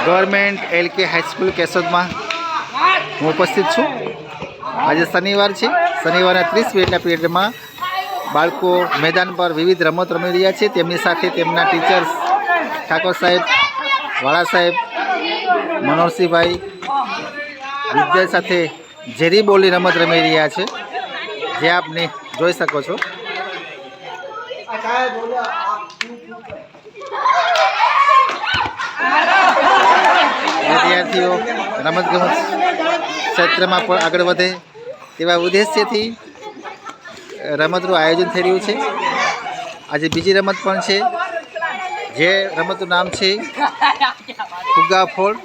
Government LK high school કેશોદમાં હું ઉપસ્થિત છું। આજે શનિવાર છે। શનિવારના 30 મિનિટના પીરિયડમાં બાળકો મેદાન પર વિવિધ રમત રમી રહ્યા છે। તેમની સાથે તેમના ટીચર્સ ઠાકોર સાહેબ, વાળા સાહેબ, મનોહરસિંહભાઈ વિદ્યાર્થી સાથે ઝેરી બોલની રમત રમી રહ્યા છે, જે આપને જોઈ શકો છો। વિદ્યાર્થીઓ રમતગમત ક્ષેત્રમાં પણ આગળ વધે તેવા ઉદ્દેશ્યથી રમતનું આયોજન થઈ રહ્યું છે। આજે બીજી રમત પણ છે, જે રમતનું નામ છે ફુગ્ગા ફોડ।